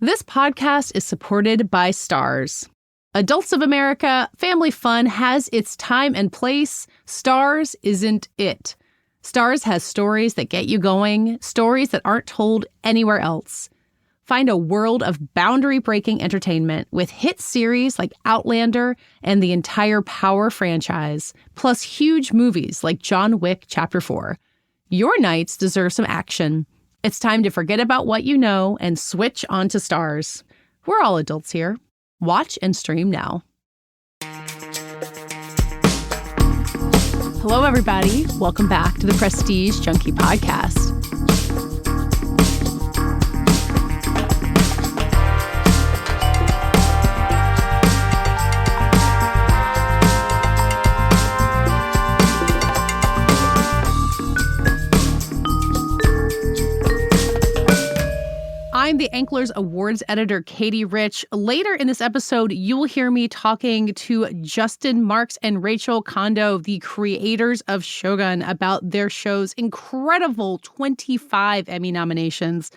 This podcast is supported by Stars. Adults of America, family fun has its time and place. Stars isn't it. Stars has stories that get you going, stories that aren't told anywhere else. Find a world of boundary-breaking entertainment with hit series like Outlander and the entire Power franchise, plus huge movies like John Wick Chapter 4. Your nights deserve some action. It's time to forget about what you know and switch onto Stars. We're all adults here. Watch and stream now. Hello, everybody. Welcome back to the Prestige Junkie Podcast. I'm the Anklers Awards editor, Katey Rich. Later in this episode, you will hear me talking to Justin Marks and Rachel Kondo, the creators of Shogun, about their show's incredible 25 Emmy nominations.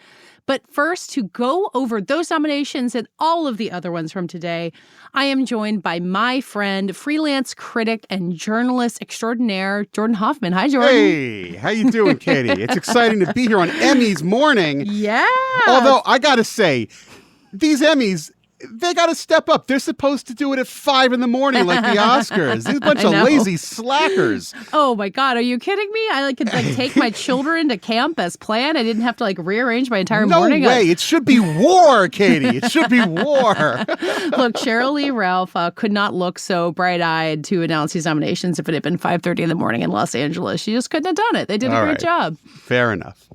But first, to go over those nominations and all of the other ones from today, I am joined by my friend, freelance critic and journalist extraordinaire, Jordan Hoffman. Hi, Jordan. Hey, how you doing, Katie? It's exciting to be here on Emmys morning. Yeah. Although, I gotta say, these Emmys, they gotta step up. They're supposed to do it at 5 a.m. like the Oscars. These bunch of lazy slackers. Oh my God, are you kidding me? I could take my children to camp as planned. I didn't have to rearrange my entire morning. No way. It should be war, Katie. It should be war. Look, Cheryl Lee Ralph could not look so bright-eyed to announce these nominations if it had been 5:30 in the morning in Los Angeles. She just couldn't have done it. They did a great job. Fair enough.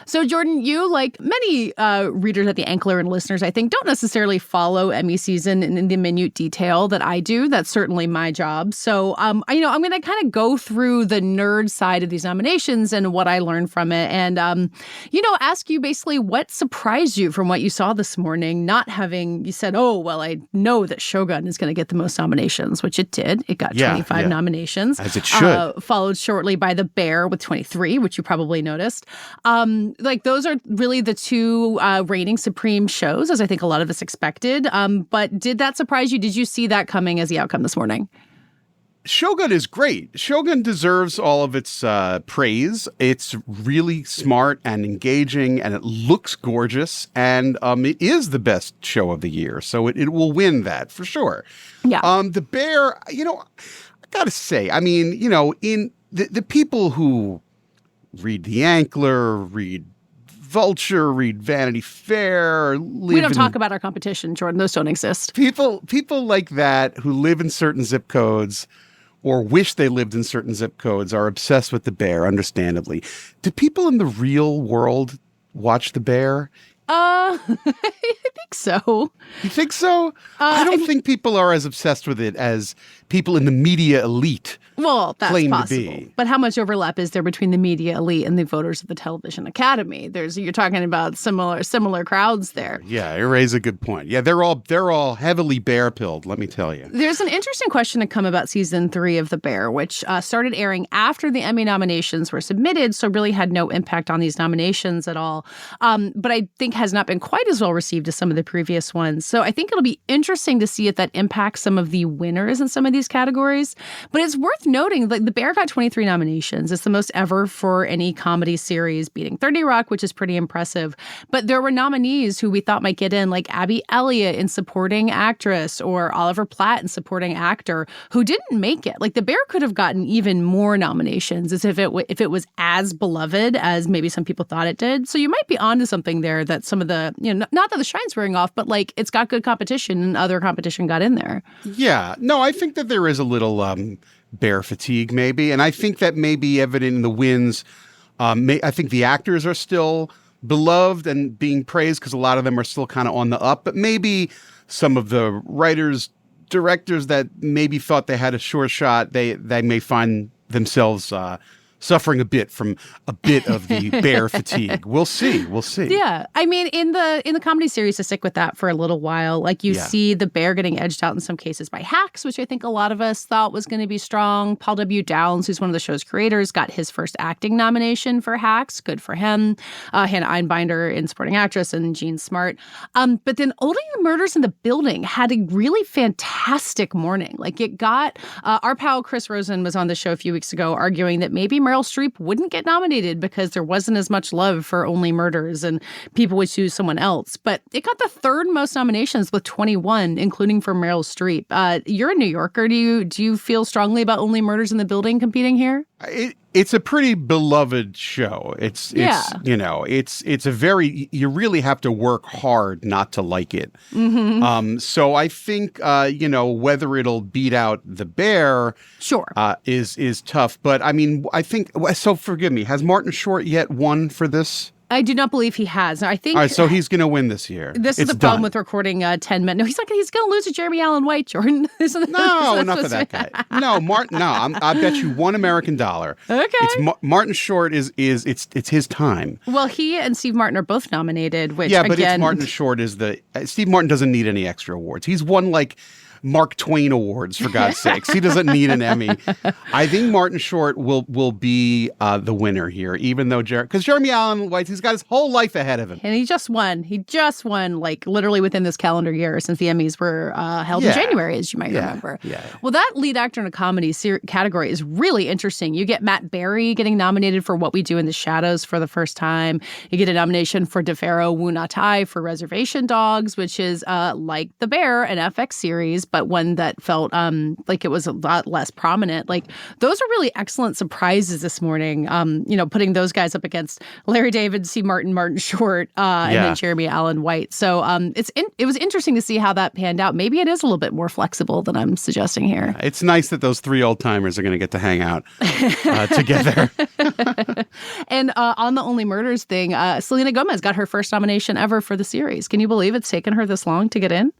So, Jordan, you, like many readers at The Ankler and listeners, I think, don't necessarily follow Emmy season in the minute detail that I do. That's certainly my job. So, I'm going to kind of go through the nerd side of these nominations and what I learned from it. And, ask you basically what surprised you from what you saw this morning, not having, you said, oh, well, I know that Shogun is going to get the most nominations, which it did. It got 25 nominations. As it should. Followed shortly by The Bear with 23, which you probably noticed. Those are really the two reigning supreme shows, as I think a lot of us expected. But did that surprise you? Did you see that coming as the outcome this morning? Shogun is great. Shogun deserves all of its praise. It's really smart and engaging, and it looks gorgeous. And it is the best show of the year, so it will win that for sure. Yeah. The Bear, I gotta say, in the people who read The Ankler, read Vulture, read Vanity Fair. We don't talk about our competition, Jordan. Those don't exist. People like that who live in certain zip codes or wish they lived in certain zip codes are obsessed with The Bear, understandably. Do people in the real world watch The Bear? I think so. You think so? I don't think people are as obsessed with it as people in the media elite. Well, that's claim possible. To be. But how much overlap is there between the media elite and the voters of the Television Academy? You're talking about similar crowds there. Yeah, you raise a good point. Yeah, they're all heavily bear-pilled, let me tell you. There's an interesting question to come about season 3 of The Bear, which started airing after the Emmy nominations were submitted, so really had no impact on these nominations at all. But I think has not been quite as well received as some of the previous ones. So I think it'll be interesting to see if that impacts some of the winners in some of these categories. But it's worth noting that The Bear got 23 nominations. It's the most ever for any comedy series, beating 30 Rock, which is pretty impressive. But there were nominees who we thought might get in, like Abby Elliott in supporting actress or Oliver Platt in supporting actor, who didn't make it. Like, The Bear could have gotten even more nominations as if it was as beloved as maybe some people thought it did. So you might be onto something there, that some of the, not that the shine's wearing off, but it's got good competition and other competition got in there. Yeah. No, I think that there is a little Bear fatigue, maybe. And I think that may be evident in the wins. I think the actors are still beloved and being praised because a lot of them are still kind of on the up. But maybe some of the writers, directors that maybe thought they had a sure shot, they may find themselves suffering a bit from a bit of the bear fatigue. We'll see. We'll see. Yeah. I mean, in the comedy series, to stick with that for a little while, like you see the bear getting edged out in some cases by hacks, which I think a lot of us thought was going to be strong. Paul W. Downs, who's one of the show's creators, got his first acting nomination for Hacks. Good for him. Hannah Einbinder in supporting actress and Jean Smart. But then Only Murders in the Building had a really fantastic morning. Like it got our pal Chris Rosen was on the show a few weeks ago arguing that maybe Meryl Streep wouldn't get nominated because there wasn't as much love for Only Murders and people would choose someone else. But it got the third most nominations with 21, including for Meryl Streep. You're a New Yorker. Do you feel strongly about Only Murders in the Building competing here? It's a pretty beloved show. It's a very, you really have to work hard not to like it. Mm-hmm. So I think, whether it'll beat out The Bear sure. Is tough. But I mean, I think, so forgive me, has Martin Short yet won for this? I do not believe he has. I think. All right, so he's going to win this year. This is the problem with recording 10 minutes. No, he's going to lose to Jeremy Allen White, Jordan. No, enough of that guy. No, Martin. No, I bet you $1 American. Okay. It's Martin Short is it's his time. Well, he and Steve Martin are both nominated. Which but it's Martin Short is Steve Martin doesn't need any extra awards. He's won like Mark Twain awards, for God's sakes. He doesn't need an Emmy. I think Martin Short will be the winner here, even though because Jeremy Allen White, he's got his whole life ahead of him. And he just won. Like literally within this calendar year since the Emmys were held in January, as you might remember. Yeah. Well, that lead actor in a comedy category is really interesting. You get Matt Berry getting nominated for What We Do in the Shadows for the first time. You get a nomination for DeFaro Wunatai for Reservation Dogs, which is like The Bear, an FX series, but one that felt like it was a lot less prominent. Like those are really excellent surprises this morning. Putting those guys up against Larry David, C. Martin Short, and then Jeremy Allen White. So it was interesting to see how that panned out. Maybe it is a little bit more flexible than I'm suggesting here. It's nice that those three old timers are going to get to hang out together. And on the Only Murders thing, Selena Gomez got her first nomination ever for the series. Can you believe it's taken her this long to get in?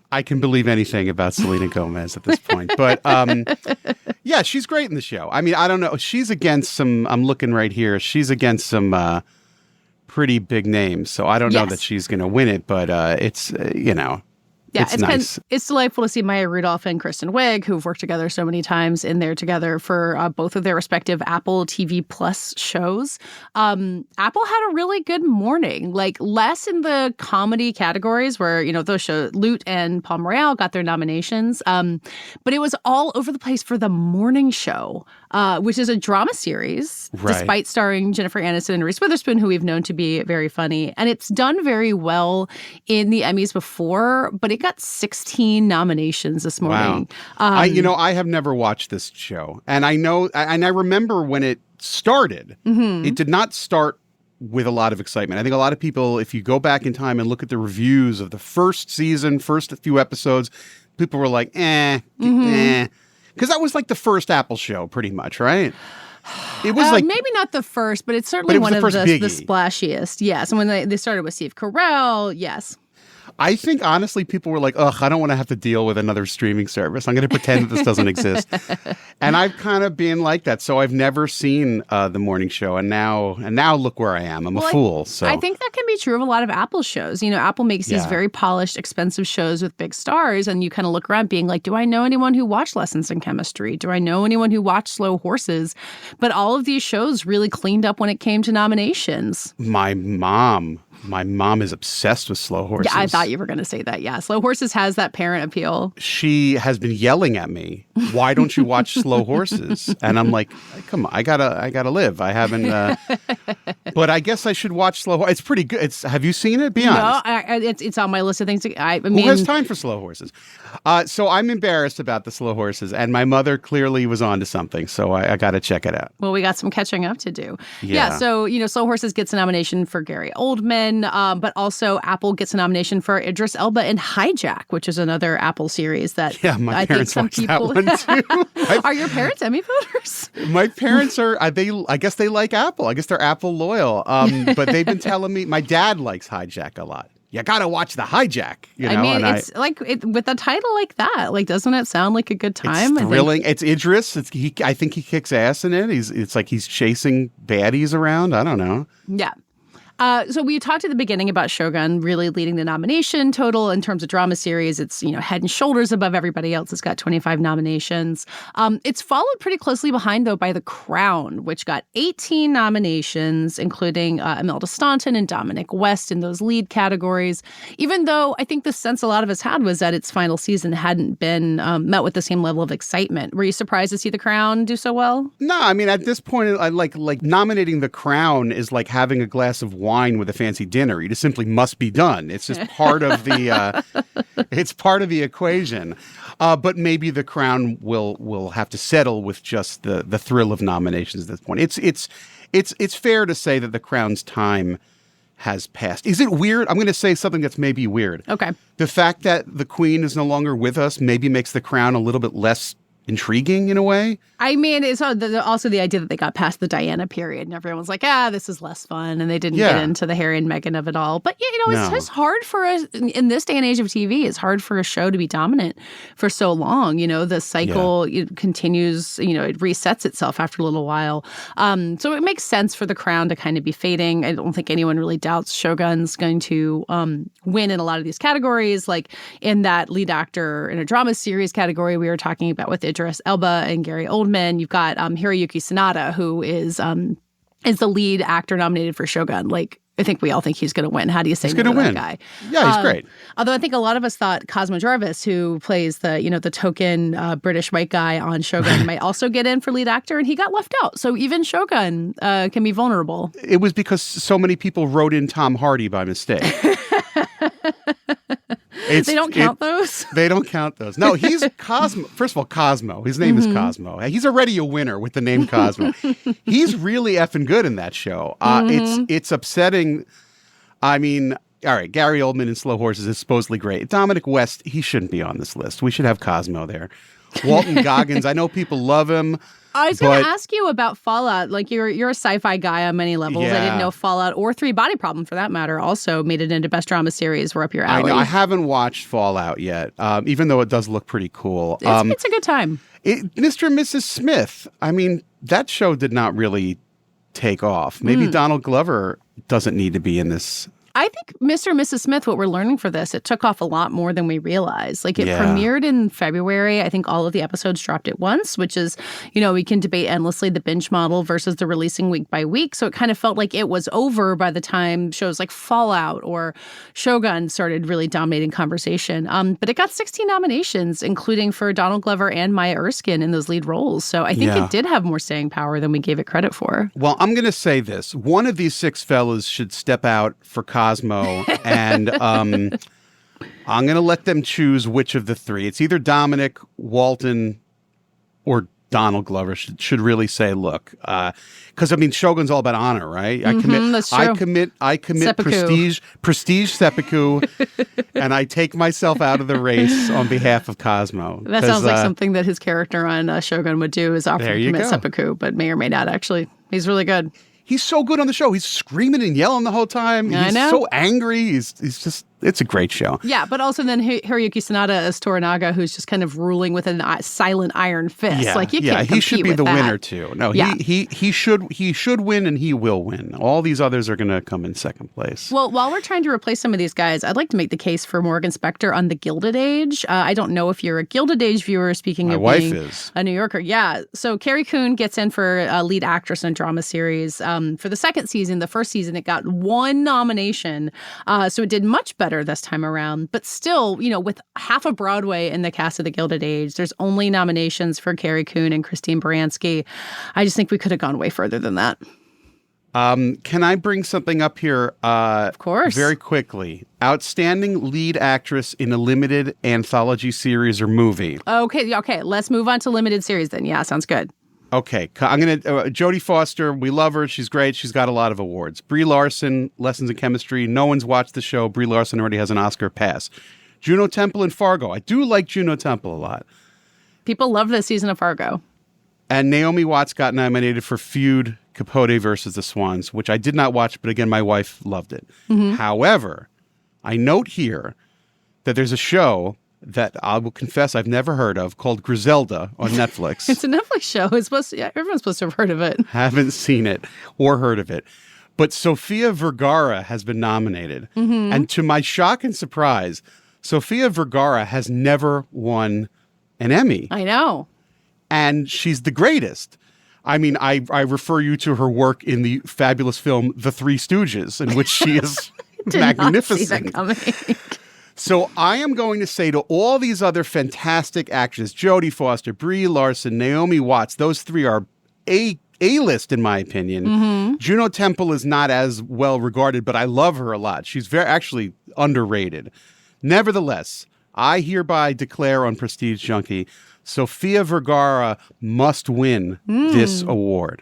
I can believe anything about Selena Gomez at this point. But she's great in the show. I mean, I don't know. She's against I'm looking right here. She's against some pretty big names. So I don't know that she's going to win it, but it's it's nice. It's delightful to see Maya Rudolph and Kristen Wiig, who've worked together so many times, in there together for both of their respective Apple TV Plus shows. Apple had a really good morning, like less in the comedy categories where, those shows, Loot and Palm Royale got their nominations. But it was all over the place for the morning show, which is a drama series, despite starring Jennifer Aniston and Reese Witherspoon, who we've known to be very funny. And it's done very well in the Emmys before, but it got 16 nominations this morning. Wow. I have never watched this show. And I know, and I remember when it started, it did not start with a lot of excitement. I think a lot of people, if you go back in time and look at the reviews of the first season, first few episodes, people were like, eh. Because that was like the first Apple show, pretty much, right? It was like maybe not the first, but it's certainly one of the splashiest. Yes, and when they started with Steve Carell, yes. I think, honestly, people were like, ugh, I don't want to have to deal with another streaming service. I'm going to pretend that this doesn't exist. And I've kind of been like that. So I've never seen the morning show. And now look where I am. I'm a fool. So I think that can be true of a lot of Apple shows. Apple makes these very polished, expensive shows with big stars. And you kind of look around being like, do I know anyone who watched Lessons in Chemistry? Do I know anyone who watched Slow Horses? But all of these shows really cleaned up when it came to nominations. My mom is obsessed with Slow Horses. Yeah, I thought you were going to say that. Yeah, Slow Horses has that parent appeal. She has been yelling at me, why don't you watch Slow Horses? And I'm like, come on, I gotta live. I haven't, but I guess I should watch Slow Horses. It's pretty good. Have you seen it? Be honest. No, it's on my list of things. I mean, who has time for Slow Horses? So I'm embarrassed about the Slow Horses, and my mother clearly was onto something, so I got to check it out. Well, we got some catching up to do. Yeah, so, Slow Horses gets a nomination for Gary Oldman, but also Apple gets a nomination for Idris Elba in Hijack, which is another Apple series that my parents watched that one too. Are your parents Emmy voters? My parents are, I guess they like Apple. I guess they're Apple loyal, but they've been telling me, my dad likes Hijack a lot. you got to watch The Hijack. You know? I mean, it's with a title like that, like, doesn't it sound like a good time? It's thrilling. It's Idris. I think he kicks ass in it. It's like he's chasing baddies around. I don't know. Yeah. So we talked at the beginning about Shogun really leading the nomination total in terms of drama series. It's, head and shoulders above everybody else. It's got 25 nominations. It's followed pretty closely behind, though, by The Crown, which got 18 nominations, including Imelda Staunton and Dominic West in those lead categories, even though I think the sense a lot of us had was that its final season hadn't been met with the same level of excitement. Were you surprised to see The Crown do so well? No, I mean, at this point, I like nominating The Crown is like having a glass of wine with a fancy dinner. You just simply must be done. It's just part of the it's part of the equation. But maybe The Crown will have to settle with just the thrill of nominations at this point. It's fair to say that The Crown's time has passed. Is it weird? I'm going to say something that's maybe weird. Okay. The fact that the Queen is no longer with us maybe makes The Crown a little bit less intriguing in a way. I mean, it's also the idea that they got past the Diana period and everyone's like, this is less fun. And they didn't get into the Harry and Meghan of it all. But, it's just hard for us in this day and age of TV. It's hard for a show to be dominant for so long. The cycle it continues, it resets itself after a little while. So it makes sense for The Crown to kind of be fading. I don't think anyone really doubts Shogun's going to win in a lot of these categories. Like in that lead actor in a drama series category we were talking about with Idris Elba and Gary Oldman. You've got Hiroyuki Sanada, who is the lead actor nominated for Shogun. Like, I think we all think he's going to win. How do you say no to that guy? Yeah, he's great. Although I think a lot of us thought Cosmo Jarvis, who plays the token British white guy on Shogun, might also get in for lead actor, and he got left out. So even Shogun can be vulnerable. It was because so many people wrote in Tom Hardy by mistake. They don't count those? They don't count those. No, he's Cosmo. First of all, Cosmo. His name is Cosmo. He's already a winner with the name Cosmo. He's really effing good in that show. It's upsetting. I mean, all right, Gary Oldman in Slow Horses is supposedly great. Dominic West, he shouldn't be on this list. We should have Cosmo there. Walton Goggins, I know people love him. I was going to ask you about Fallout. Like, you're a sci-fi guy on many levels. Yeah. I didn't know Fallout or Three Body Problem, for that matter, also made it into Best Drama Series. We're up your alley. I know. I haven't watched Fallout yet, even though it does look pretty cool. It's a good time. Mr. and Mrs. Smith, I mean, that show did not really take off. Maybe Donald Glover doesn't need to be in this. I think Mr. and Mrs. Smith, what we're learning for this, it took off a lot more than we realized. Like, it premiered in February. I think all of the episodes dropped at once, which is, we can debate endlessly the binge model versus the releasing week by week. So it kind of felt like it was over by the time shows like Fallout or Shogun started really dominating conversation. But it got 16 nominations, including for Donald Glover and Maya Erskine in those lead roles. So I think it did have more staying power than we gave it credit for. Well, I'm going to say this. One of these six fellas should step out for Cosmo, and I'm going to let them choose which of the three. It's either Dominic, Walton, or Donald Glover should really say, look, because I mean, Shogun's all about honor, right? That's true. I commit prestige seppuku, and I take myself out of the race on behalf of Cosmo. That sounds like something that his character on Shogun would do, is offer to commit seppuku, but may or may not actually. He's really good. He's so good on the show. He's screaming and yelling the whole time. He's so angry. He's just, it's a great show. Yeah, but also then Hiroyuki Sanada as Toranaga, who's just kind of ruling with a silent iron fist. Yeah, like, you can't he should be the that. winner too. No, he should win, and he will win. All these others are going to come in second place. Well, while we're trying to replace some of these guys, I'd like to make the case for Morgan Spector on The Gilded Age. I don't know if you're a Gilded Age viewer, speaking of being a New Yorker. Yeah, so Carrie Coon gets in for lead actress in a drama series. For the second season, the first season, it got one nomination. So it did much better this time around. But still, with half of Broadway in the cast of The Gilded Age, there's only nominations for Carrie Coon and Christine Baranski. I just think we could have gone way further than that. Can I bring something up here? Of course. Very quickly. Outstanding lead actress in a limited anthology series or movie. Okay. Let's move on to limited series then. Yeah, sounds good. Okay, I'm going to... Jodie Foster, we love her. She's great. She's got a lot of awards. Brie Larson, Lessons in Chemistry. No one's watched the show. Brie Larson already has an Oscar pass. Juno Temple in Fargo. I do like Juno Temple a lot. People love this season of Fargo. And Naomi Watts got nominated for Feud, Capote versus the Swans, which I did not watch, but again, my wife loved it. However, I note here that there's a show that I will confess I've never heard of called Griselda on Netflix. It's a Netflix show. Everyone's supposed to have heard of it. Haven't seen it or heard of it. But Sofia Vergara has been nominated. Mm-hmm. And to my shock and surprise, Sofia Vergara has never won an Emmy. I know. And she's the greatest. I mean, I refer you to her work in the fabulous film The Three Stooges, in which she is magnificent. Not see that coming. So I am going to say to all these other fantastic actors, Jodie Foster, Brie Larson, Naomi Watts, those three are A-list in my opinion. Mm-hmm. Juno Temple is not as well regarded, but I love her a lot. She's very actually underrated. Nevertheless, I hereby declare on Prestige Junkie, Sofia Vergara must win this award.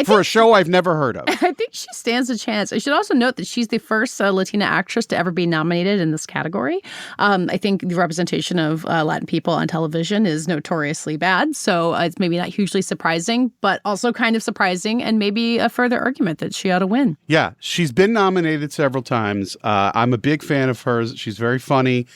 For a show I've never heard of. I think she stands a chance. I should also note that she's the first Latina actress to ever be nominated in this category. I think the representation of Latin people on television is notoriously bad, so it's maybe not hugely surprising, but also kind of surprising and maybe a further argument that she ought to win. Yeah, she's been nominated several times. I'm a big fan of hers. She's very funny.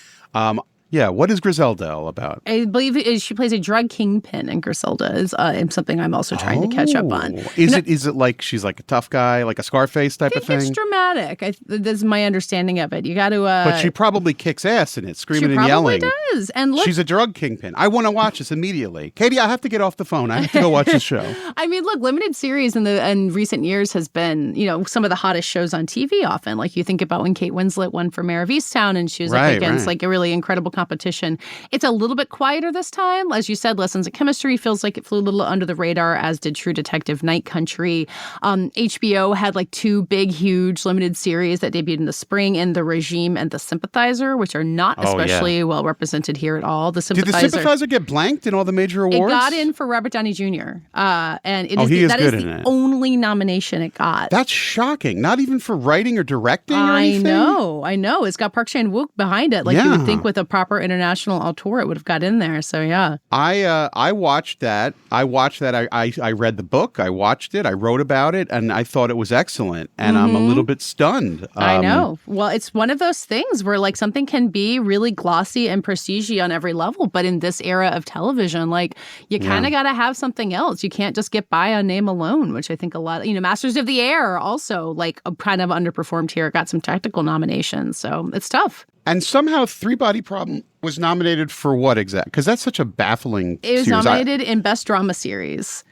Yeah, what is Griselda all about? I believe she plays a drug kingpin in Griselda is something I'm also trying to catch up on. Is it like she's like a tough guy, like a Scarface type of thing? It's dramatic. That's my understanding of it. You got to... but she probably kicks ass in it, screaming and yelling. She probably does. And look, she's a drug kingpin. I want to watch this immediately. Katey, I have to get off the phone. I have to go watch the show. I mean, look, limited series in recent years has been, some of the hottest shows on TV often. Like you think about when Kate Winslet won for Mayor of Easttown and she was up against like a really incredible competition. It's a little bit quieter this time. As you said, Lessons in Chemistry feels like it flew a little under the radar, as did True Detective Night Country. HBO had like two big, huge limited series that debuted in the spring in The Regime and The Sympathizer, which are not especially well represented here at all. Did The Sympathizer get blanked in all the major awards? It got in for Robert Downey Jr. And that is the it. only nomination it got. That's shocking. Not even for writing or directing or anything? I know. It's got Park Chan-wook behind it. Like you would think with a proper international auteur, it would have got in there. So yeah. I watched that. I read the book. I watched it. I wrote about it, and I thought it was excellent. And I'm a little bit stunned. I know. Well, it's one of those things where like something can be really glossy and prestige-y on every level, but in this era of television, like you kind of got to have something else. You can't just get by on name alone, which I think a lot. Masters of the Air also like kind of underperformed here. Got some technical nominations, so it's tough. And somehow Three Body Problem was nominated for what exactly? Because that's such a baffling It was series. nominated in Best Drama Series.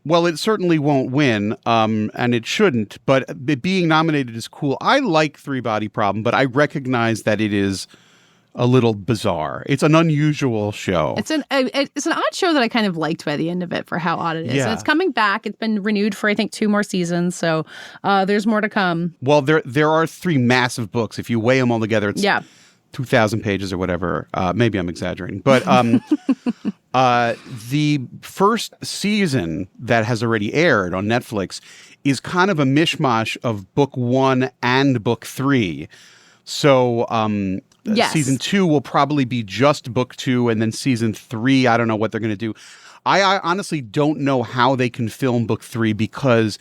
Well, it certainly won't win, and it shouldn't, but it being nominated is cool. I like Three Body Problem, but I recognize that it is a little bizarre. It's an unusual show. It's an odd show that I kind of liked by the end of it for how odd it is. Yeah. And it's coming back. It's been renewed for, I think, 2 more seasons. So there's more to come. Well, there are 3 massive books. If you weigh them all together, it's 2,000 pages or whatever. Maybe I'm exaggerating. But the first season that has already aired on Netflix is kind of a mishmash of book 1 and book 3. So season 2 will probably be just book 2, and then season 3, I don't know what they're going to do. I honestly don't know how they can film book 3 because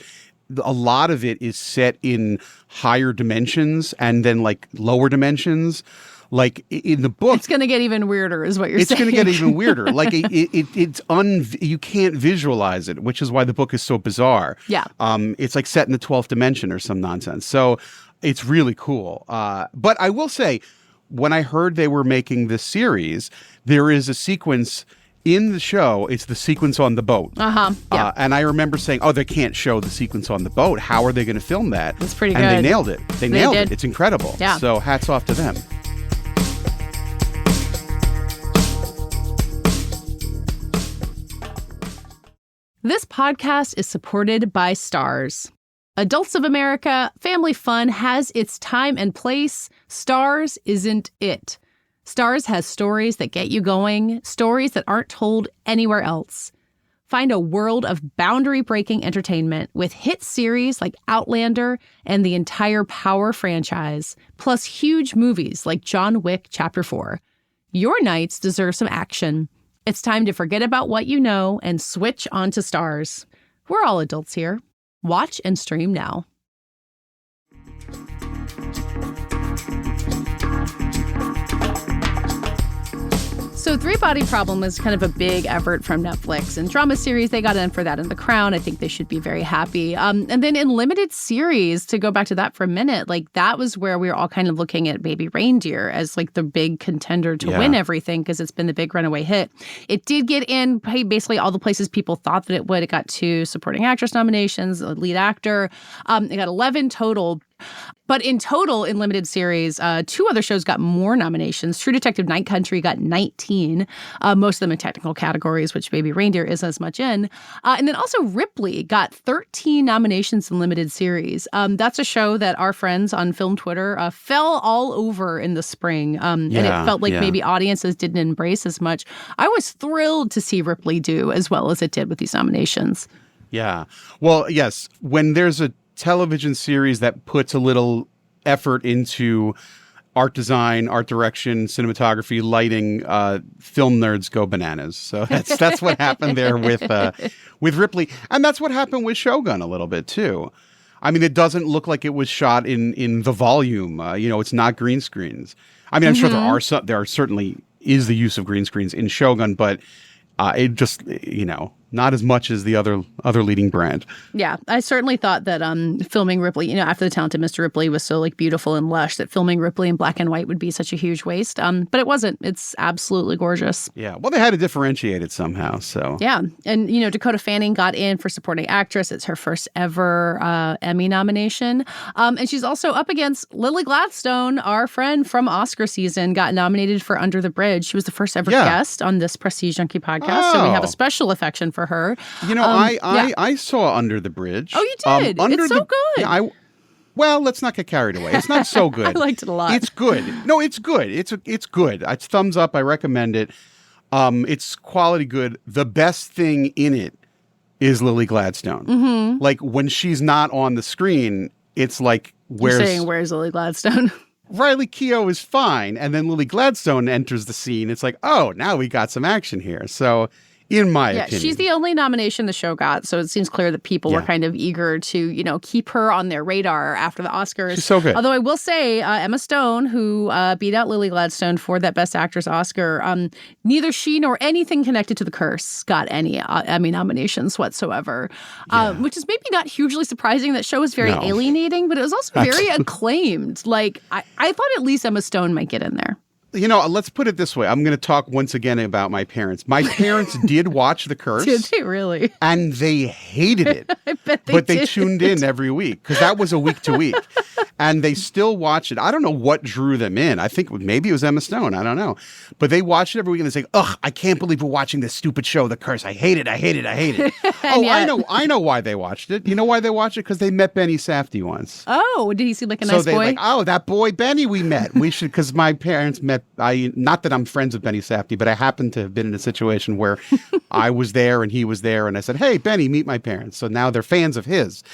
a lot of it is set in higher dimensions and then like lower dimensions. Like in the book, it's going to get even weirder, is what you're saying. It's going to get even weirder. Like you can't visualize it, which is why the book is so bizarre. Yeah, it's like set in the 12th dimension or some nonsense. So it's really cool. But I will say, when I heard they were making this series, there is a sequence in the show. It's the sequence on the boat. Yeah. And I remember saying, "Oh, they can't show the sequence on the boat. How are they going to film that?" It's pretty good. And they nailed it. They nailed it. It's incredible. Yeah. So hats off to them. This podcast is supported by Stars. Adults of America, family fun has its time and place. Stars isn't it. Stars has stories that get you going, stories that aren't told anywhere else. Find a world of boundary-breaking entertainment with hit series like Outlander and the entire Power franchise, plus huge movies like John Wick Chapter 4. Your nights deserve some action. It's time to forget about what you know and switch onto Stars. We're all adults here. Watch and stream now. So Three Body Problem was kind of a big effort from Netflix. And drama series, they got in for that in The Crown. I think they should be very happy. And then in limited series, to go back to that for a minute, like that was where we were all kind of looking at Baby Reindeer as like the big contender to win everything because it's been the big runaway hit. It did get in basically all the places people thought that it would. It got 2 supporting actress nominations, a lead actor. It got 11 total. But in total, in limited series, 2 other shows got more nominations. True Detective Night Country got 19, most of them in technical categories, which Baby Reindeer isn't as much in. And then also Ripley got 13 nominations in limited series. That's a show that our friends on Film Twitter fell all over in the spring. And it felt like maybe audiences didn't embrace as much. I was thrilled to see Ripley do as well as it did with these nominations. Yeah. Well, yes, when there's a television series that puts a little effort into art design, art direction, cinematography, lighting, film nerds go bananas. So that's what happened there with Ripley, and that's what happened with Shogun a little bit too. I mean, it doesn't look like it was shot in the volume. It's not green screens. I mean, I'm sure there certainly is the use of green screens in Shogun, but it just not as much as the other leading brand. Yeah, I certainly thought that filming Ripley, after The Talented Mr. Ripley was so like beautiful and lush, that filming Ripley in black and white would be such a huge waste. But it wasn't. It's absolutely gorgeous. Yeah, well, they had to differentiate it somehow. So yeah, and Dakota Fanning got in for supporting actress. It's her first ever Emmy nomination, and she's also up against Lily Gladstone, our friend from Oscar season, got nominated for Under the Bridge. She was the first ever guest on this Prestige Junkie podcast, so we have a special affection for her. I saw Under the Bridge. Oh, you did? It's so good. Yeah, well, let's not get carried away. It's not so good. I liked it a lot. It's good. No, it's good. It's good. It's thumbs up. I recommend it. It's quality good. The best thing in it is Lily Gladstone. Mm-hmm. Like when she's not on the screen, it's like where's Lily Gladstone? Riley Keough is fine, and then Lily Gladstone enters the scene. It's like, oh, now we got some action here. So, in my opinion, she's the only nomination the show got, so it seems clear that people were kind of eager to, keep her on their radar after the Oscars. She's so good. Although I will say, Emma Stone, who beat out Lily Gladstone for that Best Actress Oscar, neither she nor anything connected to The Curse got any Emmy nominations whatsoever, which is maybe not hugely surprising. That show was very alienating, but it was also very acclaimed. Like, I thought at least Emma Stone might get in there. Let's put it this way. I'm going to talk once again about my parents. My parents did watch The Curse. Did they really? And they hated it. I bet they But did. they tuned in every week because that was a week to week. And they still watch it. I don't know what drew them in. I think maybe it was Emma Stone. I don't know. But they watch it every week and they say, ugh, I can't believe we're watching this stupid show, The Curse. I hate it. I hate it. I hate it. I know why they watched it. You know why they watched it? Because they met Benny Safdie once. Oh, did he seem like a nice boy? So they that boy Benny we met. We should, because my parents met, not that I'm friends with Benny Safdie, but I happened to have been in a situation where I was there and he was there. And I said, hey, Benny, meet my parents. So now they're fans of his.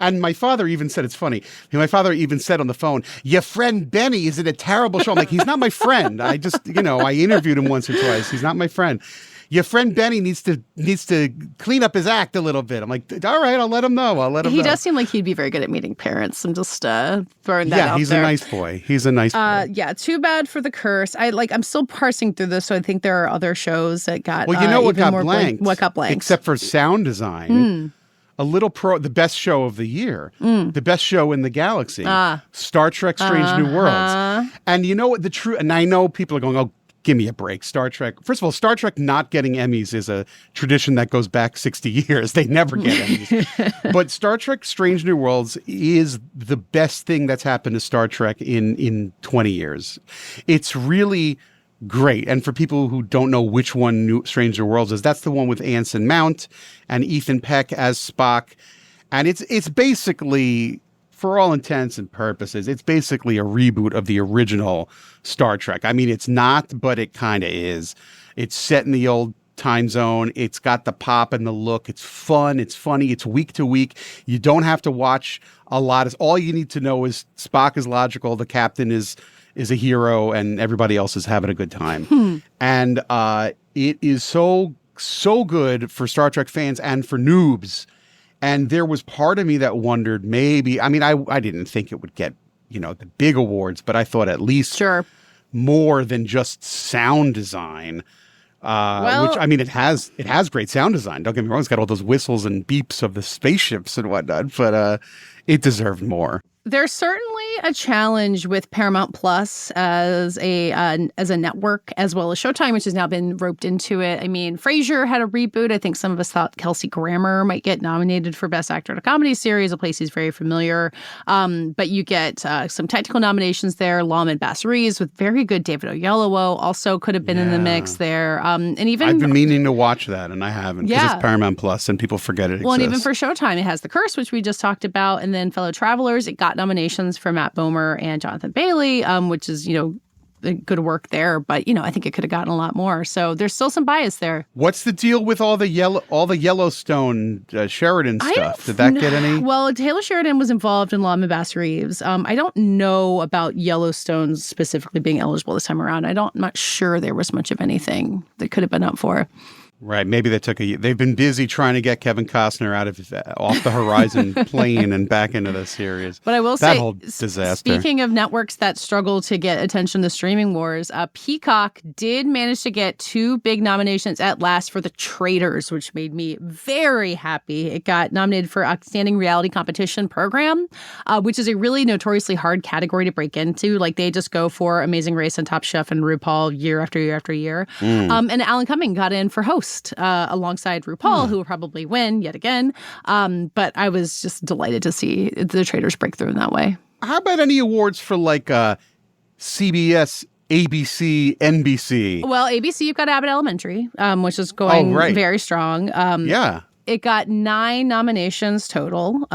And my father even said, it's funny. My father even said on the phone, your friend Benny is in a terrible show. I'm like, he's not my friend. I just, I interviewed him once or twice. He's not my friend. Your friend Benny needs to clean up his act a little bit. I'm like, all right, I'll let him know. He does seem like he'd be very good at meeting parents. I'm just throwing that out there. Yeah, he's a nice boy. He's a nice boy. Yeah, too bad for The Curse. I'm still parsing through this, so I think there are other shows that got what got blanked? What got blanked? Except for sound design. The best show of the year, the best show in the galaxy, Star Trek: Strange New Worlds. And you know what and I know people are going, oh, give me a break. Star Trek. First of all, Star Trek not getting Emmys is a tradition that goes back 60 years. They never get Emmys. But Star Trek: Strange New Worlds is the best thing that's happened to Star Trek in 20 years. It's really great. And for people who don't know which one Strange New Worlds is, that's the one with Anson Mount and Ethan Peck as Spock. And it's basically, for all intents and purposes, it's basically a reboot of the original Star Trek. I mean, it's not, but it kind of is. It's set in the old time zone. It's got the pop and the look. It's fun. It's funny. It's week to week. You don't have to watch a lot. All you need to know is Spock is logical. The captain is a hero and everybody else is having a good time. And it is so good for Star Trek fans and for noobs. And there was part of me that wondered maybe, I mean, I didn't think it would get, the big awards, but I thought at least more than just sound design. Which, I mean, it has great sound design. Don't get me wrong; it's got all those whistles and beeps of the spaceships and whatnot. But it deserved more. There's certainly a challenge with Paramount Plus as a network, as well as Showtime, which has now been roped into it. I mean, Frasier had a reboot. I think some of us thought Kelsey Grammer might get nominated for Best Actor in a Comedy Series, a place he's very familiar. But you get some technical nominations there. Lawman Basseries with very good David Oyelowo also could have been in the mix there. And even I've been meaning to watch that, and I haven't because it's Paramount Plus, and people forget it exists. Well, and even for Showtime, it has The Curse, which we just talked about, and then Fellow Travelers. It got nominations for Matt Bomer and Jonathan Bailey, which is, good work there. But, I think it could have gotten a lot more. So there's still some bias there. What's the deal with all the Yellowstone Sheridan stuff? Did that get any? Well, Taylor Sheridan was involved in Lawman Bass-Reeves. I don't know about Yellowstone specifically being eligible this time around. I'm not sure there was much of anything that could have been up for. Right. Maybe they've been busy trying to get Kevin Costner off the Horizon plane and back into the series. But I will that say, whole disaster. Speaking of networks that struggle to get attention, the streaming wars, Peacock did manage to get 2 big nominations at last for The Traitors, which made me very happy. It got nominated for Outstanding Reality Competition Program, which is a really notoriously hard category to break into. Like, they just go for Amazing Race and Top Chef and RuPaul year after year after year. And Alan Cumming got in for host. Alongside RuPaul, who will probably win yet again. But I was just delighted to see The Traitors break through in that way. How about any awards for CBS, ABC, NBC? Well, ABC, you've got Abbott Elementary, which is going very strong. It got 9 nominations total,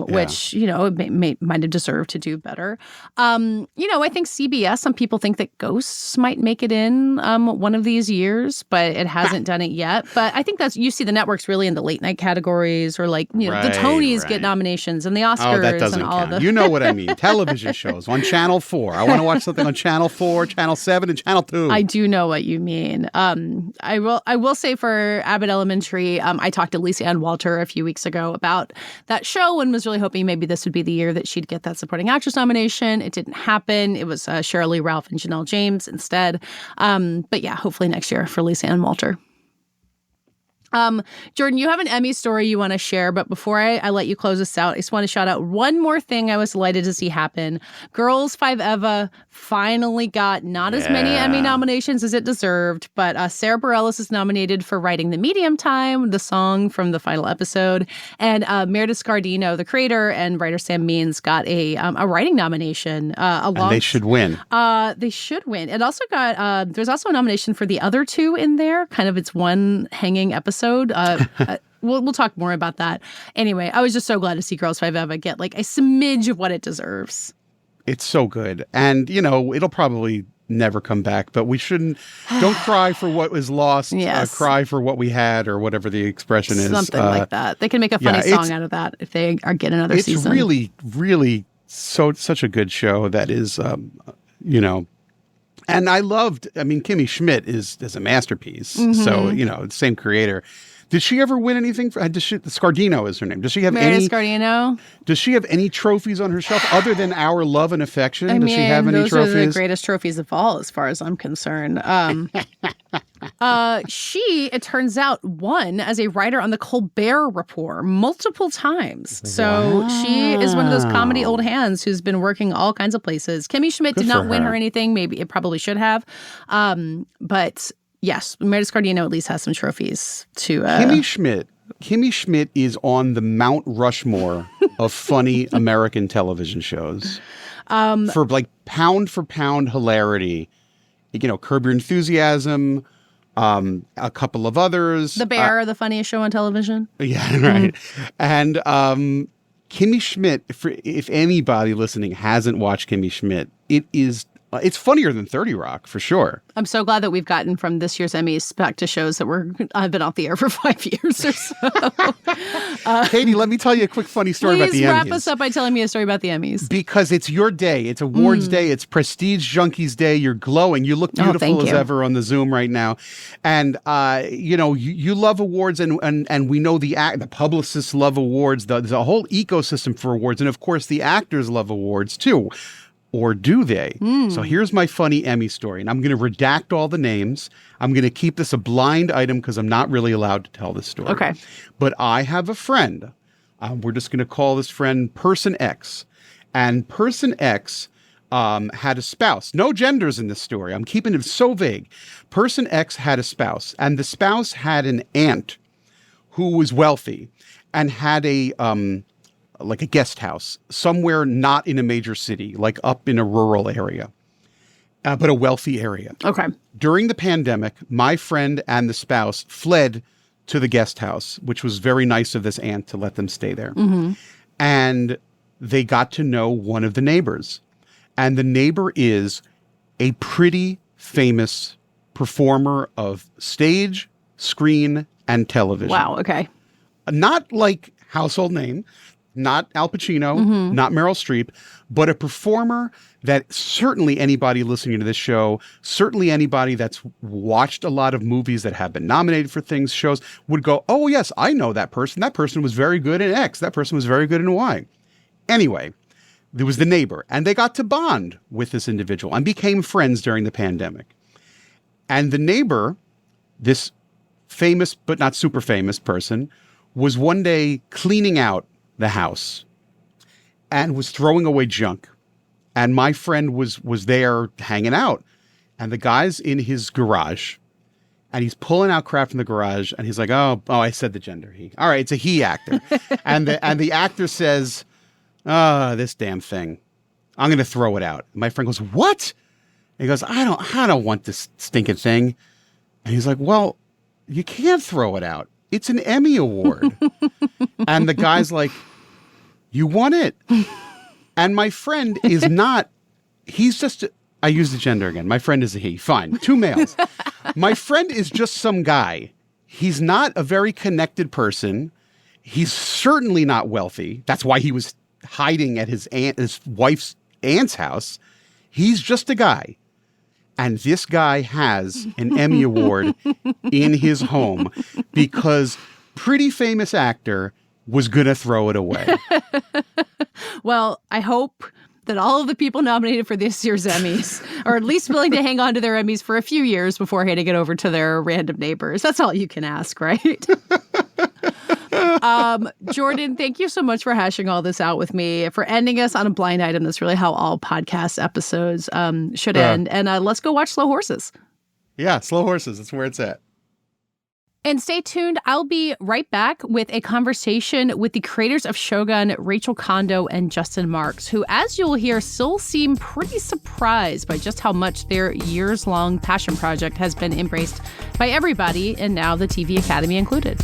which, it might have deserved to do better. I think CBS, some people think that Ghosts might make it in one of these years, but it hasn't done it yet. But I think you see the networks really in the late night categories, or the Tonys get nominations and the Oscars. Oh, that doesn't and count. all the... You know what I mean. Television shows on Channel 4. I want to watch something on Channel 4, Channel 7, and Channel 2. I do know what you mean. I will say for Abbott Elementary, I talked to Lisa Ann Walter a few weeks ago about that show and was really hoping maybe this would be the year that she'd get that supporting actress nomination. It didn't happen. It was Sheryl Lee Ralph and Janelle James instead. But yeah, hopefully next year for Lisa Ann Walter. Jordan, you have an Emmy story you want to share, but before I let you close us out, I just want to shout out one more thing I was delighted to see happen. Girls 5 Eva finally got not as many Emmy nominations as it deserved, but Sarah Bareilles is nominated for writing The Medium Time, the song from the final episode, and Meredith Scardino, the creator, and writer Sam Means got a writing nomination. And they should win. They should win. It also got there's also a nomination for the other 2 in there. Kind of its one hanging episode. We'll talk more about that. Anyway, I was just so glad to see Girls 5 Eva get a smidge of what it deserves. It's so good. And, it'll probably never come back, but don't cry for what was lost. Yes. Cry for what we had, or whatever the expression is. Something like that. They can make a funny song out of that if they get another season. It's really, really such a good show that is, and I loved, Kimmy Schmidt is a masterpiece. Mm-hmm. So, same creator. Did she ever win anything? Scardino is her name. Does she have Meredith Scardino? Does she have any trophies on her shelf other than Our Love and Affection? Does she have any those trophies? Those are the greatest trophies of all, as far as I'm concerned. She, it turns out, won as a writer on the Colbert Report multiple times. So she is one of those comedy old hands who's been working all kinds of places. Kimmy Schmidt did not win her anything. Maybe it probably should have. But yes, Meredith Scardino at least has some trophies to. Kimmy Schmidt is on the Mount Rushmore of funny American television shows. For pound for pound hilarity, Curb Your Enthusiasm. A couple of others. The Bear, the funniest show on television. Yeah, right. Mm-hmm. And Kimmy Schmidt, if anybody listening hasn't watched Kimmy Schmidt, it's funnier than 30 Rock, for sure. I'm so glad that we've gotten from this year's Emmys back to shows that have been off the air for 5 years or so. Katey, let me tell you a quick funny story about the Emmys. Please wrap us up by telling me a story about the Emmys. Because it's your day. It's awards day. It's Prestige Junkies Day. You're glowing. You look beautiful as ever on the Zoom right now. And, you love awards, and we know the publicists love awards. There's a whole ecosystem for awards. And, of course, the actors love awards, too. or do they? So here's my funny Emmy story, and I'm going to redact all the names. I'm going to keep this a blind item because I'm not really allowed to tell this story. Okay. But I have a friend. We're just going to call this friend Person X. And Person X had a spouse. No genders in this story. I'm keeping it so vague. Person X had a spouse, and the spouse had an aunt who was wealthy and had a like a guest house somewhere not in a major city, like up in a rural area, but a wealthy area. Okay. During the pandemic, my friend and the spouse fled to the guest house, which was very nice of this aunt to let them stay there. And they got to know one of the neighbors. And the neighbor is a pretty famous performer of stage, screen, and television. Wow. Okay. Not like household name, not Al Pacino, not Meryl Streep, but a performer that certainly anybody listening to this show, certainly anybody that's watched a lot of movies that have been nominated for things, shows, would go, oh, yes, I know that person. That person was very good in X. That person was very good in Y. Anyway, there was the neighbor, and they got to bond with this individual and became friends during the pandemic. And the neighbor, this famous but not super famous person, was one day cleaning out the house and was throwing away junk. And my friend was there hanging out. And the guy's in his garage, and he's pulling out crap from the garage, and he's like, oh, I said the gender, he. All right, it's a he actor. and the actor says, this damn thing, I'm going to throw it out. My friend goes, what? And he goes, I don't want this stinking thing. And he's like, well, you can't throw it out. It's an Emmy award. And the guy's like, you won it. And my friend is not, he's just, I use the gender again. My friend is a he. Fine. 2 males. My friend is just some guy. He's not a very connected person. He's certainly not wealthy. That's why he was hiding at his wife's aunt's house. He's just a guy. And this guy has an Emmy award in his home because pretty famous actor was going to throw it away. Well, I hope that all of the people nominated for this year's Emmys are at least willing to hang on to their Emmys for a few years before handing it over to their random neighbors. That's all you can ask, right? Jordan, thank you so much for hashing all this out with me, for ending us on a blind item. That's really how all podcast episodes should end. And let's go watch Slow Horses. Yeah, Slow Horses. That's where it's at. And stay tuned. I'll be right back with a conversation with the creators of Shogun, Rachel Kondo and Justin Marks, who, as you'll hear, still seem pretty surprised by just how much their years-long passion project has been embraced by everybody, and now the TV Academy included.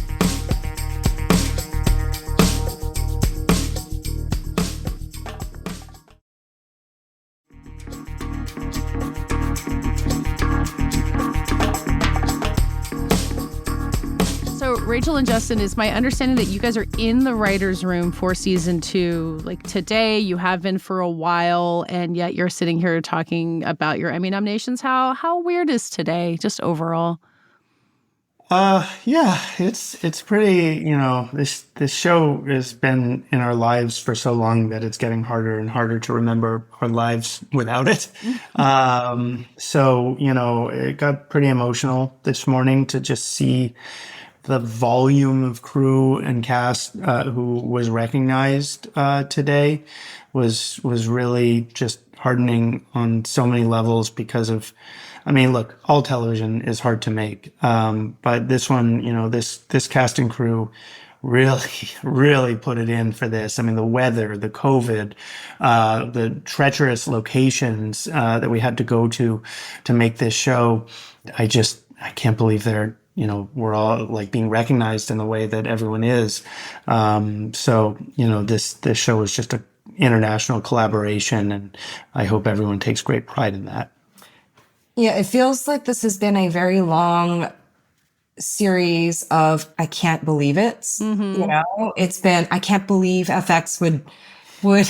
Rachel and Justin, it's my understanding that you guys are in the writer's room for season 2. Like today, you have been for a while, and yet you're sitting here talking about your Emmy nominations. How weird is today, just overall? Yeah, it's pretty, this show has been in our lives for so long that it's getting harder and harder to remember our lives without it. So, it got pretty emotional this morning to just see the volume of crew and cast who was recognized today was really just heartening on so many levels because of, look, all television is hard to make. But this one, this cast and crew really put it in for this. The weather, the COVID, the treacherous locations that we had to go to make this show. I can't believe we're all like being recognized in the way that everyone is. So, this show is just an international collaboration, and I hope everyone takes great pride in that. Yeah, it feels like this has been a very long series of I can't believe it. Mm-hmm. It's been I can't believe FX would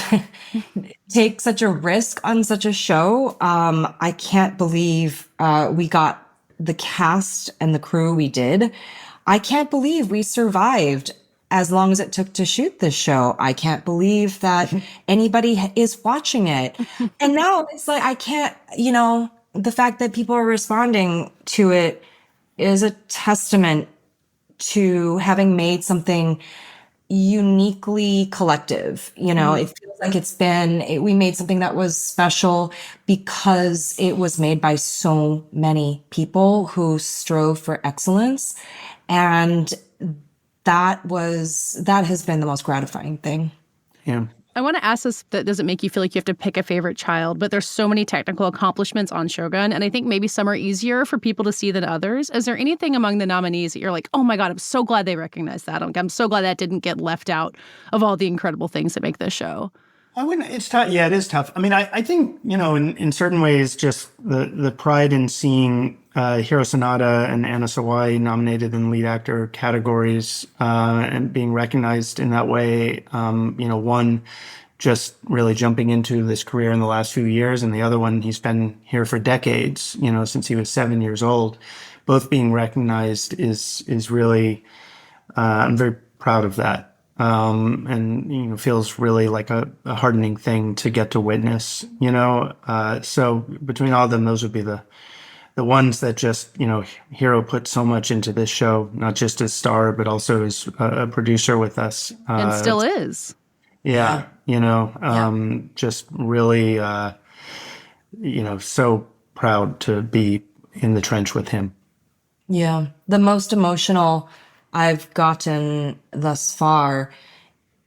take such a risk on such a show. I can't believe we got the cast and the crew we did. I can't believe we survived as long as it took to shoot this show. I can't believe that anybody is watching it. And now it's like, I can't, the fact that people are responding to it is a testament to having made something uniquely collective. It feels like we made something that was special because it was made by so many people who strove for excellence. And that has been the most gratifying thing. Yeah. I want to ask this that doesn't make you feel like you have to pick a favorite child, but there's so many technical accomplishments on Shogun, and I think maybe some are easier for people to see than others. Is there anything among the nominees that you're like, oh my God, I'm so glad they recognized that. I'm so glad that didn't get left out of all the incredible things that make this show? I wouldn't. It's tough. Yeah, it is tough. I mean, I think in certain ways, just the pride in seeing Hiro Sanada and Anna Sawai nominated in lead actor categories and being recognized in that way. One just really jumping into this career in the last few years, and the other one he's been here for decades. Since he was 7 years old. Both being recognized is really. I'm very proud of that. And feels really like a heartening thing to get to witness, so between all of them, those would be the ones that just, Hiro put so much into this show, not just as star, but also as a producer with us. And still is. Yeah. Just really, so proud to be in the trench with him. Yeah. The most emotional I've gotten thus far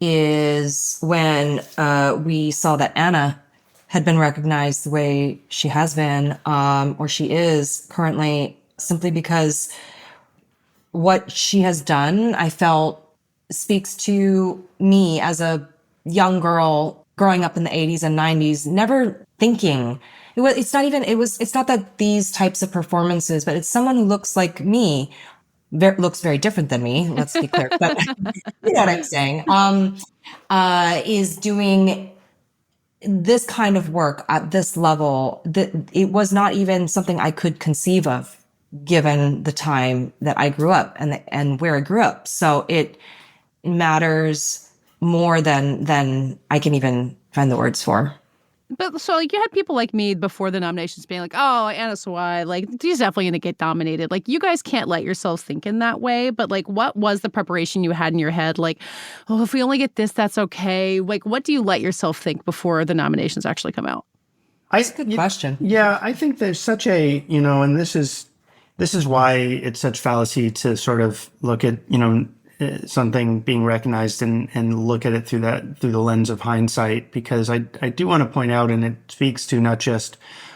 is when we saw that Anna had been recognized the way she has been, or she is currently, simply because what she has done, I felt, speaks to me as a young girl growing up in the 80s and 90s, never thinking. It's not that these types of performances, but it's someone who looks like me, looks very different than me, let's be clear, but you know what I'm saying, is doing this kind of work at this level, that it was not even something I could conceive of given the time that I grew up and where I grew up. So it matters more than I can even find the words for. But so, you had people like me before the nominations being like, oh, Anna Sawai, she's definitely going to get nominated. You guys can't let yourselves think in that way. But, what was the preparation you had in your head? Oh, if we only get this, that's okay. What do you let yourself think before the nominations actually come out? That's a good question. Yeah, I think there's such a, and this is why it's such fallacy to sort of look at, something being recognized and look at it through the lens of hindsight, because I do want to point out, and it speaks to not just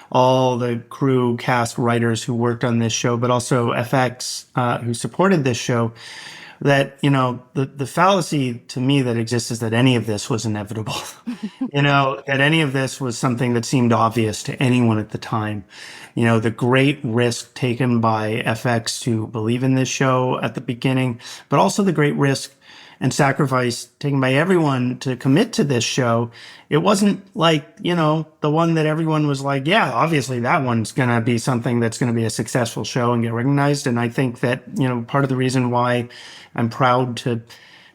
all the crew, cast, writers who worked on this show, but also FX who supported this show, that, the fallacy to me that exists is that any of this was inevitable, that any of this was something that seemed obvious to anyone at the time. The great risk taken by FX to believe in this show at the beginning, but also the great risk and sacrifice taken by everyone to commit to this show. It wasn't the one that everyone was like, yeah, obviously that one's going to be something that's going to be a successful show and get recognized. And I think that, part of the reason why I'm proud to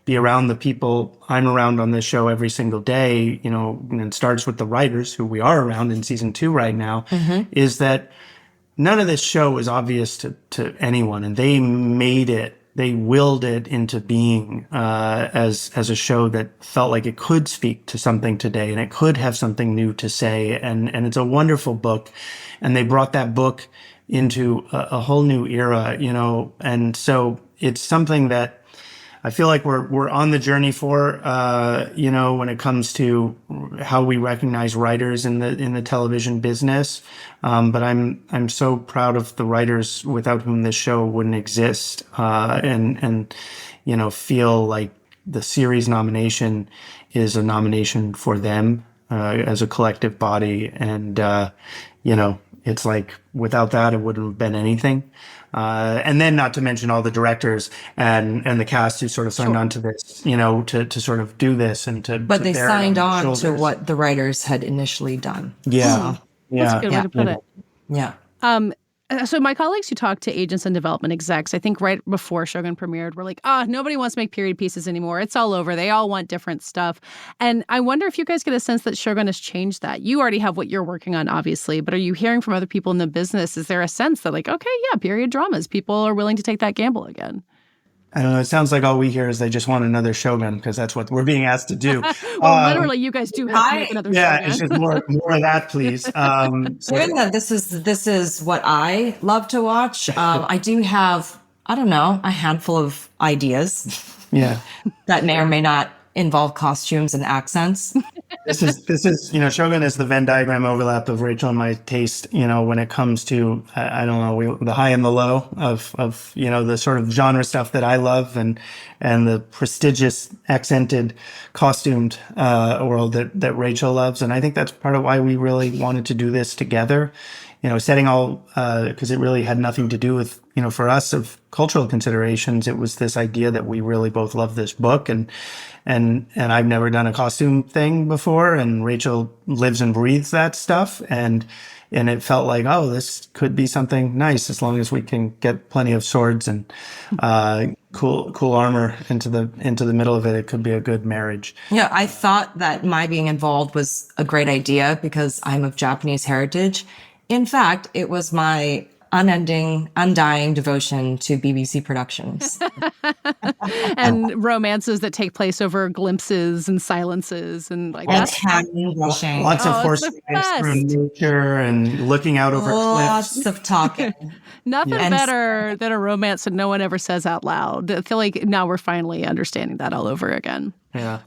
be around the people I'm around on this show every single day, and it starts with the writers who we are around in season 2 right now, is that none of this show was obvious to anyone, and they made it. They willed it into being as a show that felt like it could speak to something today, and it could have something new to say. And it's a wonderful book, and they brought that book into a whole new era, and so it's something that I feel like we're on the journey for, when it comes to how we recognize writers in the television business. But I'm so proud of the writers without whom this show wouldn't exist, and feel like the series nomination is a nomination for them as a collective body, and it's like without that it wouldn't have been anything. And then not to mention all the directors and the cast who sort of signed on to this, to sort of do this and to. But they signed on to shoulders. what the writers had initially done. Yeah. That's a good way to put it. Yeah. So my colleagues who talked to agents and development execs, I think right before Shogun premiered, were like, nobody wants to make period pieces anymore. It's all over. They all want different stuff. And I wonder if you guys get a sense that Shogun has changed that. You already have what you're working on, obviously, but are you hearing from other people in the business? Is there a sense that like, okay, yeah, period dramas, people are willing to take that gamble again? I don't know. It sounds like all we hear is they just want another Shogun because that's what we're being asked to do. Well, literally, you guys do have to make another yeah, Shogun. it's just more of that, please. Given that this is what I love to watch, I do have, I don't know, a handful of ideas. Yeah. That may or may not involve costumes and accents. This is Shogun is the Venn diagram overlap of Rachel and my taste, when it comes to, I don't know, the high and the low of the sort of genre stuff that I love and the prestigious accented costumed world that Rachel loves. And I think that's part of why we really wanted to do this together, setting all, because it really had nothing to do with, for us of cultural considerations. It was this idea that we really both love this book and I've never done a costume thing before, and Rachel lives and breathes that stuff, and it felt like, this could be something nice as long as we can get plenty of swords and cool armor into the middle of it. It could be a good marriage. Yeah, I thought that my being involved was a great idea because I'm of Japanese heritage. In fact, it was my undying devotion to BBC productions. And romances that take place over glimpses and silences and like and that. hand washing. Lots of horse it's the rides through best. nature and looking out over Lots cliffs. of talking. Nothing Yeah. better than a romance that no one ever says out loud. I feel like now we're finally understanding that all over again. Yeah.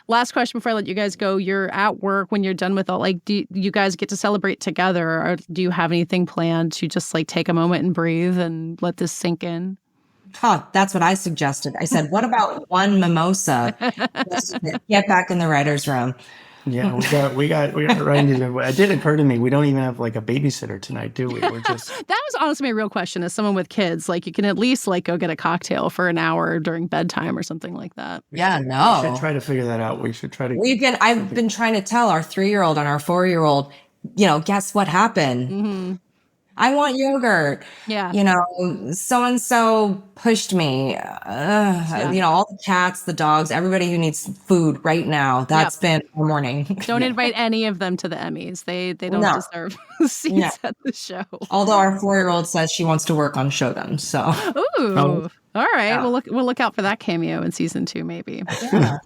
Last question before I let you guys go. You're at work when you're done with all, like, do you guys get to celebrate together, or do you have anything planned to just like take a moment and breathe and let this sink in? That's what I suggested. I said, what about one mimosa? Let's get back in the writer's room. Yeah, we got right into it. It did occur to me, we don't even have like a babysitter tonight, do we? We're just That was honestly my real question. As someone with kids, like, you can at least like go get a cocktail for an hour during bedtime or something like that. Yeah, should no. try to figure that out. We should try to I've been trying to tell our 3-year-old and our 4-year-old, guess what happened? Mm-hmm. I want yogurt. Yeah. So-and-so pushed me. All the cats, the dogs, everybody who needs food right now. That's been our morning. Don't invite any of them to the Emmys. They don't No. deserve seats at the show. Although our 4-year-old says she wants to work on Shogun. So Ooh. All right. Yeah. We'll look out for that cameo in season 2, maybe. yeah.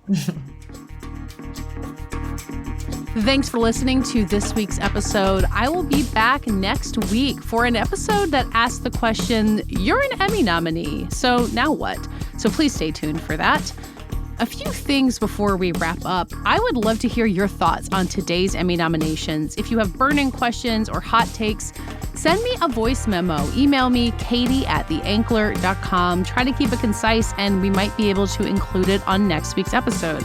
Thanks for listening to this week's episode. I will be back next week for an episode that asks the question, you're an Emmy nominee, so now what? So please stay tuned for that. A few things before we wrap up. I would love to hear your thoughts on today's Emmy nominations. If you have burning questions or hot takes, send me a voice memo. Email me, Katey@theankler.com. Try to keep it concise, and we might be able to include it on next week's episode.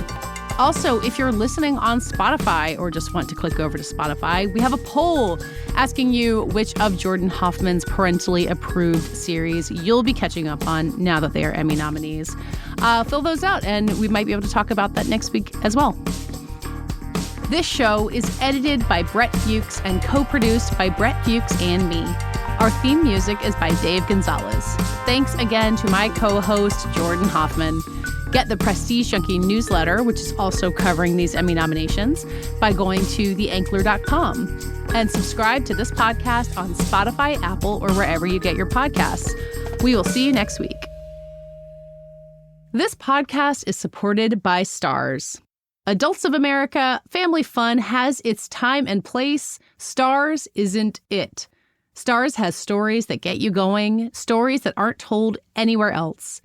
Also, if you're listening on Spotify or just want to click over to Spotify, we have a poll asking you which of Jordan Hoffman's parentally approved series you'll be catching up on now that they are Emmy nominees. Fill those out, and we might be able to talk about that next week as well. This show is edited by Brett Fuchs and co-produced by Brett Fuchs and me. Our theme music is by Dave Gonzalez. Thanks again to my co-host, Jordan Hoffman. Get the Prestige Junkie newsletter, which is also covering these Emmy nominations, by going to theankler.com. And subscribe to this podcast on Spotify, Apple, or wherever you get your podcasts. We will see you next week. This podcast is supported by Stars. Adults of America, family fun has its time and place. Stars isn't it. Stars has stories that get you going, stories that aren't told anywhere else.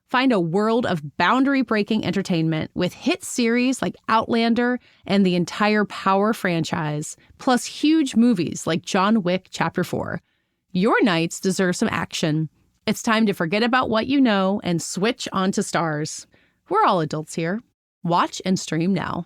Find a world of boundary-breaking entertainment with hit series like Outlander and the entire Power franchise, plus huge movies like John Wick Chapter 4. Your nights deserve some action. It's time to forget about what you know and switch onto Stars. We're all adults here. Watch and stream now.